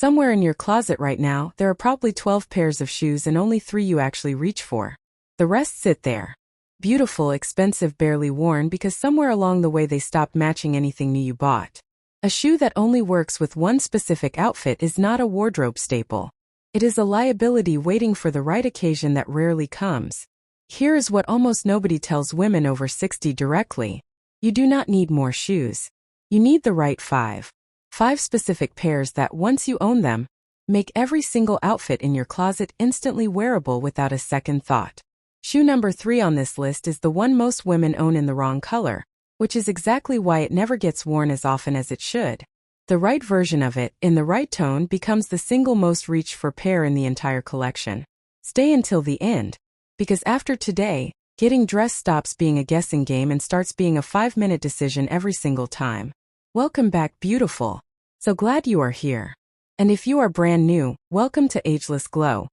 Somewhere in your closet right now, there are probably 12 pairs of shoes and only 3 you actually reach for. The rest sit there. Beautiful, expensive, barely worn because somewhere along the way they stopped matching anything new you bought. A shoe that only works with one specific outfit is not a wardrobe staple. It is a liability waiting for the right occasion that rarely comes. Here is what almost nobody tells women over 60 directly. You do not need more shoes. You need the right 5 specific pairs that, once you own them, make every single outfit in your closet instantly wearable without a second thought. Shoe number 3 on this list is the one most women own in the wrong color, which is exactly why it never gets worn as often as it should. The right version of it, in the right tone, becomes the single most reached for pair in the entire collection. Stay until the end, because after today, getting dressed stops being a guessing game and starts being a 5-minute decision every single time. Welcome back, beautiful. So glad you are here. And if you are brand new, welcome to Ageless Glow,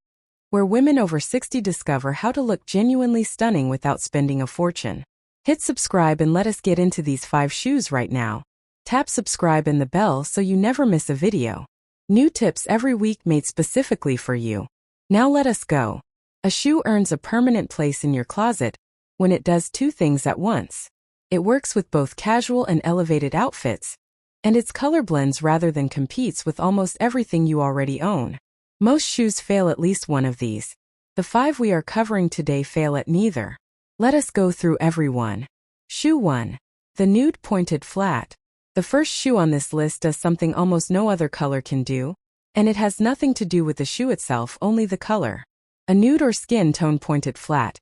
where women over 60 discover how to look genuinely stunning without spending a fortune. Hit subscribe and let us get into these 5 shoes right now. Tap subscribe and the bell so you never miss a video. New tips every week made specifically for you. Now let us go. A shoe earns a permanent place in your closet when it does 2 things at once. It works with both casual and elevated outfits, and its color blends rather than competes with almost everything you already own. Most shoes fail at least one of these. The 5 we are covering today fail at neither. Let us go through every one. Shoe 1. The Nude Pointed Flat. The first shoe on this list does something almost no other color can do, and it has nothing to do with the shoe itself, only the color. A nude or skin tone pointed flat,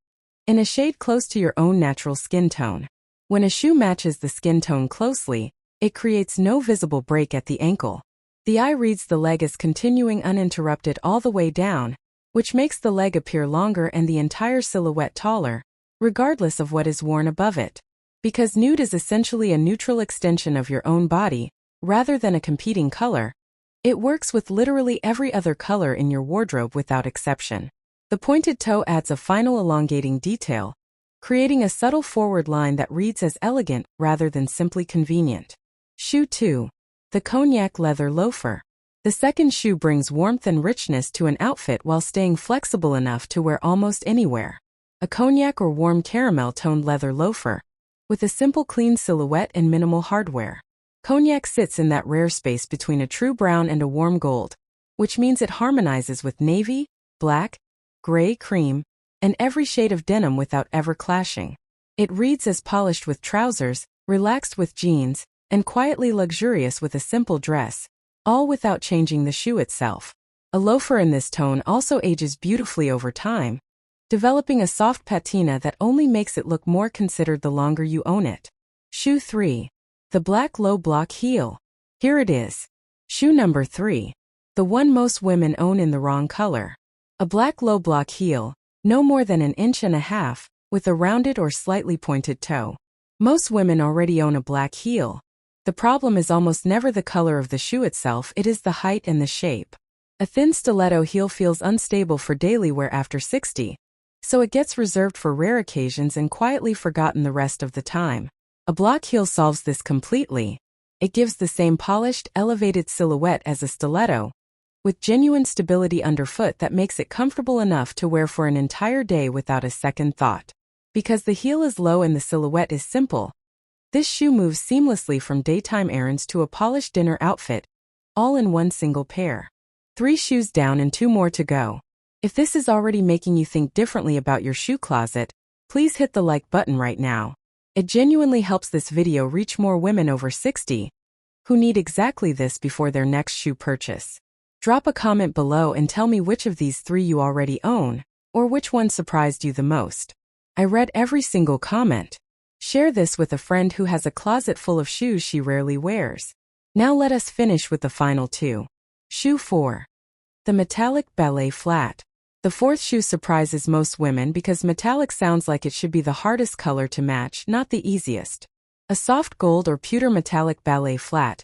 in a shade close to your own natural skin tone. When a shoe matches the skin tone closely, it creates no visible break at the ankle. The eye reads the leg as continuing uninterrupted all the way down, which makes the leg appear longer and the entire silhouette taller, regardless of what is worn above it. Because nude is essentially a neutral extension of your own body, rather than a competing color, it works with literally every other color in your wardrobe without exception. The pointed toe adds a final elongating detail, creating a subtle forward line that reads as elegant rather than simply convenient. Shoe 2. The Cognac Leather Loafer. The second shoe brings warmth and richness to an outfit while staying flexible enough to wear almost anywhere. A cognac or warm caramel-toned leather loafer, with a simple clean silhouette and minimal hardware. Cognac sits in that rare space between a true brown and a warm gold, which means it harmonizes with navy, black, gray, cream, and every shade of denim without ever clashing. It reads as polished with trousers, relaxed with jeans, and quietly luxurious with a simple dress, all without changing the shoe itself. A loafer in this tone also ages beautifully over time, developing a soft patina that only makes it look more considered the longer you own it. Shoe 3. The Black Low Block Heel. Here it is. Shoe number 3. The one most women own in the wrong color. A black low block heel, no more than 1.5 inches, with a rounded or slightly pointed toe. Most women already own a black heel. The problem is almost never the color of the shoe itself, it is the height and the shape. A thin stiletto heel feels unstable for daily wear after 60, so it gets reserved for rare occasions and quietly forgotten the rest of the time. A block heel solves this completely. It gives the same polished, elevated silhouette as a stiletto, with genuine stability underfoot that makes it comfortable enough to wear for an entire day without a second thought. Because the heel is low and the silhouette is simple, this shoe moves seamlessly from daytime errands to a polished dinner outfit, all in one single pair. 3 shoes down and 2 more to go. If this is already making you think differently about your shoe closet, please hit the like button right now. It genuinely helps this video reach more women over 60 who need exactly this before their next shoe purchase. Drop a comment below and tell me which of these 3 you already own, or which one surprised you the most. I read every single comment. Share this with a friend who has a closet full of shoes she rarely wears. Now let us finish with the final 2. Shoe 4. The Metallic Ballet Flat. The 4th shoe surprises most women because metallic sounds like it should be the hardest color to match, not the easiest. A soft gold or pewter metallic ballet flat,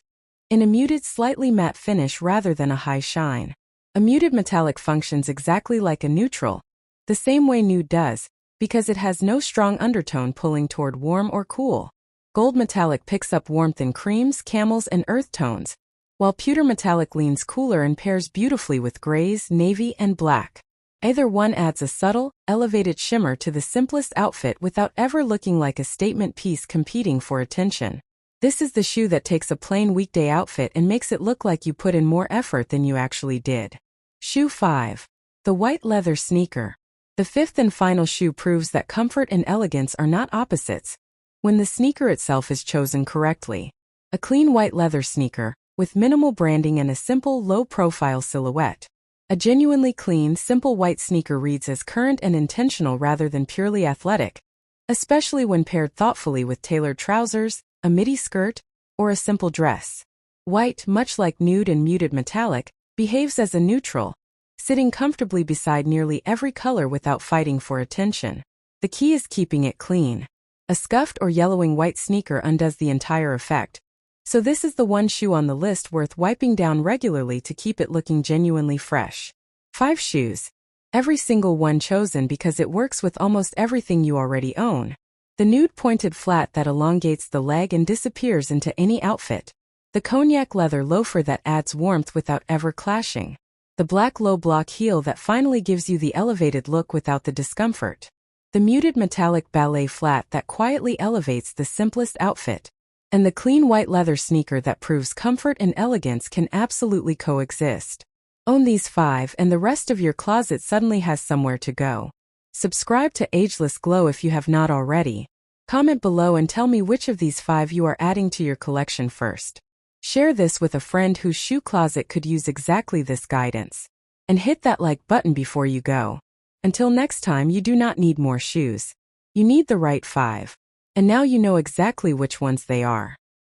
in a muted, slightly matte finish rather than a high shine. A muted metallic functions exactly like a neutral, the same way nude does, because it has no strong undertone pulling toward warm or cool. Gold metallic picks up warmth in creams, camels, and earth tones, while pewter metallic leans cooler and pairs beautifully with grays, navy, and black. Either one adds a subtle, elevated shimmer to the simplest outfit without ever looking like a statement piece competing for attention. This is the shoe that takes a plain weekday outfit and makes it look like you put in more effort than you actually did. Shoe 5. The white leather sneaker. The fifth and final shoe proves that comfort and elegance are not opposites when the sneaker itself is chosen correctly. A clean white leather sneaker, with minimal branding and a simple, low-profile silhouette. A genuinely clean, simple white sneaker reads as current and intentional rather than purely athletic, especially when paired thoughtfully with tailored trousers, a midi skirt, or a simple dress. White, much like nude and muted metallic, behaves as a neutral, sitting comfortably beside nearly every color without fighting for attention. The key is keeping it clean. A scuffed or yellowing white sneaker undoes the entire effect, so this is the one shoe on the list worth wiping down regularly to keep it looking genuinely fresh. 5 shoes. Every single one chosen because it works with almost everything you already own. The nude pointed flat that elongates the leg and disappears into any outfit. The cognac leather loafer that adds warmth without ever clashing. The black low-block heel that finally gives you the elevated look without the discomfort. The muted metallic ballet flat that quietly elevates the simplest outfit. And the clean white leather sneaker that proves comfort and elegance can absolutely coexist. Own these 5 and the rest of your closet suddenly has somewhere to go. Subscribe to Ageless Glow if you have not already. Comment below and tell me which of these 5 you are adding to your collection first. Share this with a friend whose shoe closet could use exactly this guidance. And hit that like button before you go. Until next time, you do not need more shoes. You need the right 5. And now you know exactly which ones they are.